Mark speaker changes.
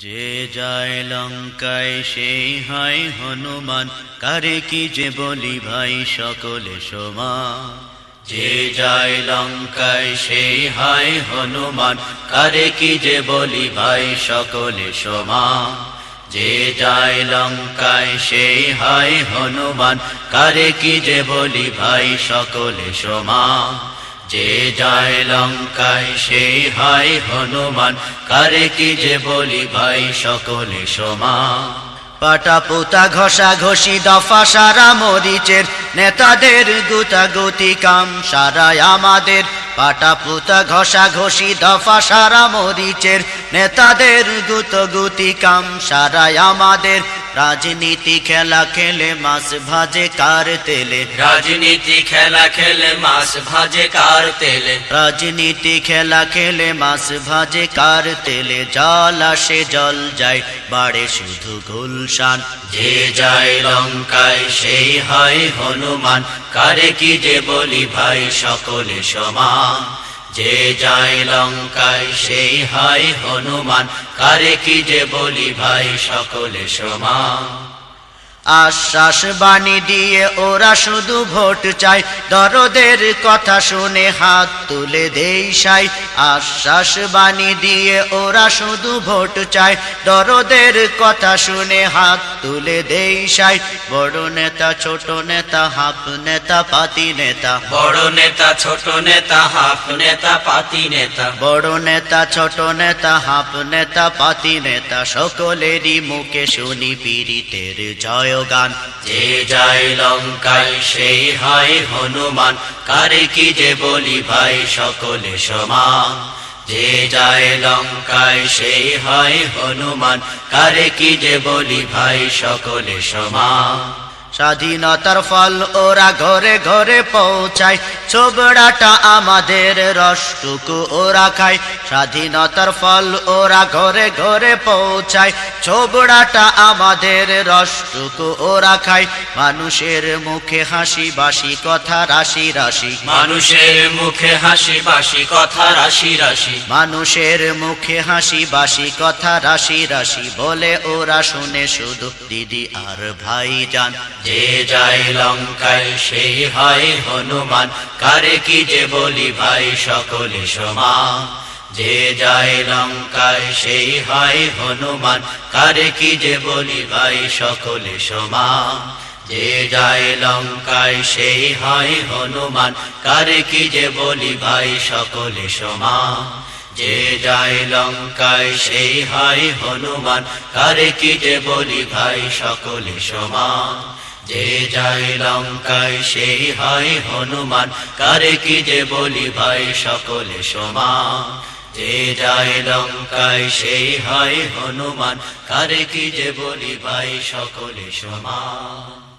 Speaker 1: যে যায় লঙ্কায় সেই হয় হনুমান, কারে কি যে বলি ভাই সকলে সমান। যে যায় লঙ্কায় সেই হয় হনুমান, কারে কি যে বলি ভাই সকলে সমান। যে যায় লঙ্কায় সেই হয় হনুমান, কারে কি যে বলি ভাই সকলে সমান। যে যায় লঙ্কায় সেই হয় হনুমান, কারে কি যে বলি ভাই সকলে সমান। পাটা পোতা ঘষা ঘষি দফা সারা মরিচের, নেতাদের গুতাগুতি কাম সারায় আমাদের। পাটা পোতা ঘষা ঘষি দফা সারা মরিচের, নেতাদের গুতগুতি কাম সারায় আমাদের। রাজনীতি খেলা খেলে মাছ ভাজে কার তেলে,
Speaker 2: রাজনীতি খেলা খেলে মাছ ভাজে কার তেলে,
Speaker 1: রাজনীতি খেলা খেলে মাছ ভাজে কার তেলে। জল আসে জল যায় বাড়ে শুধু গুলশান।
Speaker 2: যে যায় লঙ্কায় সেই হয় হনুমান, কারে কি যে বলি ভাই সকলে সমান। যে যায় লঙ্কায় সেই হয় হনুমান, কারে কি যে বলি ভাই সকলে সমান।
Speaker 1: আশ্বাস বাণী দিয়ে ওরা শুধু ভোট চায়, দরদের কথা শুনে হাত তুলে দেই সাই। আশ্বাস বাণী দিয়ে ওরা শুধু ভোট চায়, দরদের কথা শুনে হাত তুলে দেই সাই। বড় নেতা ছোট নেতা হাফ নেতা পাতি নেতা,
Speaker 2: বড় নেতা ছোট নেতা হাফ নেতা পাতি নেতা,
Speaker 1: বড় নেতা ছোট নেতা হাফ নেতা পাতি নেতা, সকলেরই মুখে শুনি পীড়িতের জয়গান।
Speaker 2: যে যায় লঙ্কায় সেই হয় হনুমান, কারে কি যে বলি ভাই সকলে সমান। যে যায় লঙ্কায় সেই হয় হনুমান, কারে কি যে বলি ভাই সকলে সমান।
Speaker 1: স্বাধীনতার ফল ওরা ঘরে ঘরে পৌঁছায়, ছোবড়াটা আমাদের রসটুকু ওরা খায়। স্বাধীনতার ফল ওরা ঘরে ঘরে পৌঁছায়, ছোবড়াটা আমাদের রসটুকু ওরা খায়। মানুষের মুখে হাসি বাসি কথা রাশি রাশি,
Speaker 2: মানুষের মুখে হাসি বাসি কথা রাশি রাশি,
Speaker 1: মানুষের মুখে হাসি বাসি কথা রাশি রাশি। বলে ওরা শুনে শুধু দিদি আর ভাইজান।
Speaker 2: যে যায় লঙ্কায় সেই হয় হনুমান, কারে কি যে বলি ভাই সকলে সমান। যে যায় লঙ্কায় সেই হয় হনুমান, কারে কি যে বলি ভাই সকলে সমান। যে যায় লঙ্কায় সেই হয় হনুমান, কারে কি যে বলি ভাই সকলে সমান। যে যায় লঙ্কায় সেই হয় হনুমান, কারে কি যে বলি ভাই সকলে সমান। যে যায় লঙ্কায় সেই হয় হনুমান, কারে কি যে বলি ভাই সকলে সমান। যে যায় লঙ্কায় সেই হয় হনুমান, কারে কি যে বলি ভাই সকলে সমান।